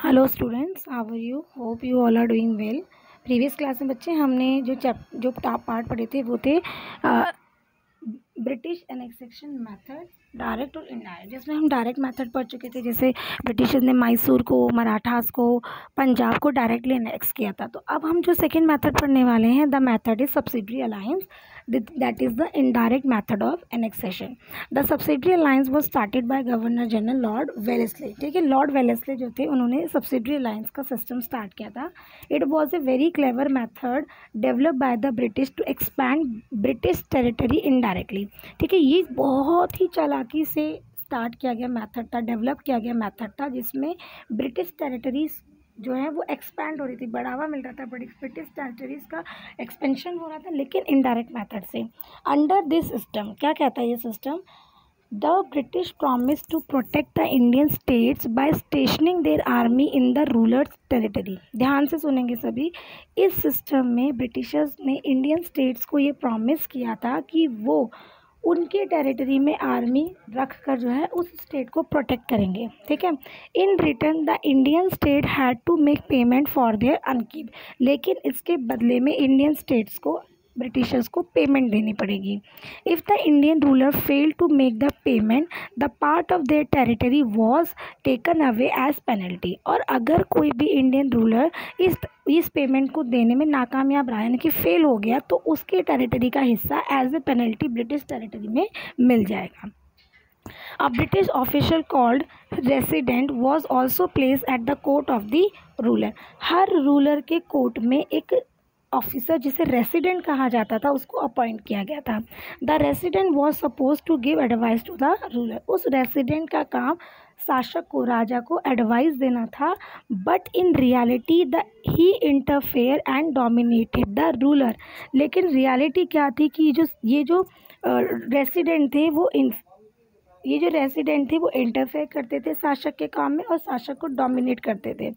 Hello students, how are you? Hope you all are doing well. Previous class में बच्चे हमने जो top part पढ़े थे वो थे ब्रिटिश एनेक्सेशन मेथड, डायरेक्ट और इनडायरेक्ट, जिसमें हम डायरेक्ट मेथड पढ़ चुके थे। जैसे ब्रिटिशर्स ने मैसूर को, मराठास को, पंजाब को डायरेक्टली एनेक्स किया था। तो अब हम जो सेकेंड मेथड पढ़ने वाले हैं, the method is subsidiary alliance, that is the indirect method of annexation. The subsidiary alliance was started by governor general lord Wellesley. ठीक है, लॉर्ड वेलेस्ले जो थे उन्होंने सब्सिडरी अलायंस का सिस्टम स्टार्ट किया था। It was a very clever method developed by the British to expand British territory indirectly. ठीक है, ये बहुत ही चालाकी से स्टार्ट किया गया मेथड था, डेवलप किया गया मेथड था, जिसमें ब्रिटिश टेरिटरीज जो है वो एक्सपैंड हो रही थी, बढ़ावा मिल रहा था, ब्रिटिश टेरिटरीज का एक्सपेंशन हो रहा था, लेकिन इनडायरेक्ट मेथड से। अंडर दिस सिस्टम क्या कहता है ये system? The British promise to protect the Indian states by stationing their army in the rulers territory. ध्यान से सुनेंगे सभी। इस सिस्टम में ब्रिटिशर्स ने इंडियन स्टेट्स को ये प्रॉमिस किया था कि वो उनके टेरिटरी में आर्मी रख कर जो है उस स्टेट को प्रोटेक्ट करेंगे। ठीक है, in return the Indian state had to make payment for their upkeep. लेकिन इसके बदले में इंडियन स्टेट्स को ब्रिटिशर्स को पेमेंट देनी पड़ेगी। If the Indian ruler fail to make the payment, the part of their territory was taken away as penalty. और अगर कोई भी इंडियन रूलर इस पेमेंट को देने में नाकामयाब रहा, यानी कि फेल हो गया, तो उसके टेरिटरी का हिस्सा as a penalty British territory में मिल जाएगा। A British official called resident was also placed at the court of the ruler। Her ruler के कोर्ट में एक ऑफिसर जिसे रेसिडेंट कहा जाता था उसको अपॉइंट किया गया था। The resident was suppose to give advice to the ruler. उस रेसिडेंट का काम शासक को, राजा को एडवाइस देना था, but in reality he interfere and dominated the ruler. लेकिन रियलिटी क्या थी कि ये जो रेसिडेंट थे वो इंटरफेयर करते थे शासक के काम में और शासक को डोमिनेट करते थे।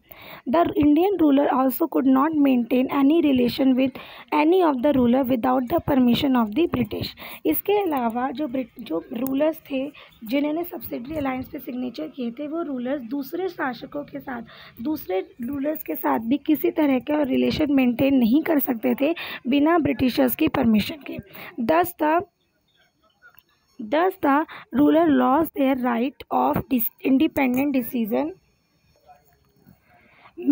The Indian ruler also could not maintain any relation with any of the ruler without the permission of the British. इसके अलावा जो रूलर्स थे जिन्होंने सब्सिडरी अलायंस पे सिग्नेचर किए थे, वो रूलर्स दूसरे शासकों के साथ, दूसरे रूलर्स के साथ भी किसी तरह का रिलेशन मेंटेन नहीं कर सकते थे बिना ब्रिटिशर्स की परमिशन के। Thus, the ruler lost their right of independent decision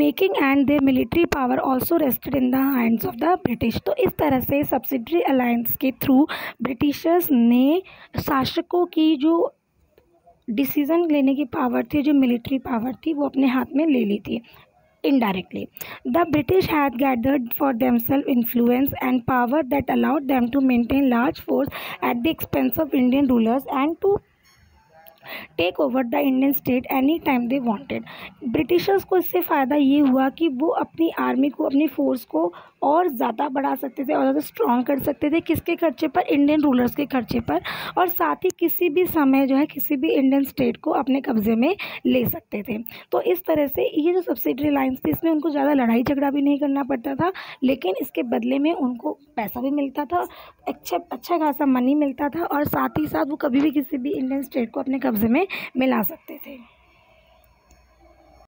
making and their military power also rested in the hands of the British। तो इस तरह से सब्सिडरी अलायंस के थ्रू ब्रिटिशर्स ने शासकों की जो डिसीज़न लेने की पावर थी, जो मिलिट्री पावर थी, वो अपने हाथ में ले ली थी indirectly। The British had gathered for themselves influence and power that allowed them to maintain large force at the expense of Indian rulers and to take over the Indian state any time they wanted. Britishers को इससे फ़ायदा ये हुआ कि वो अपनी army को, अपनी फोर्स को और ज़्यादा बढ़ा सकते थे और ज़्यादा स्ट्रॉन्ग कर सकते थे। किसके खर्चे पर? इंडियन रूलर्स के खर्चे पर। और साथ ही किसी भी समय जो है किसी भी इंडियन स्टेट को अपने कब्जे में ले सकते थे। तो इस तरह से ये जो सब्सिडरी अलायंस थी, इसमें उनको ज़्यादा लड़ाई झगड़ा भी नहीं करना पड़ता था, लेकिन इसके बदले में उनको पैसा भी मिलता था, अच्छा खासा मनी मिलता था, और साथ ही साथ वो कभी भी किसी भी इंडियन स्टेट को अपने कब्जे में मिला सकते थे।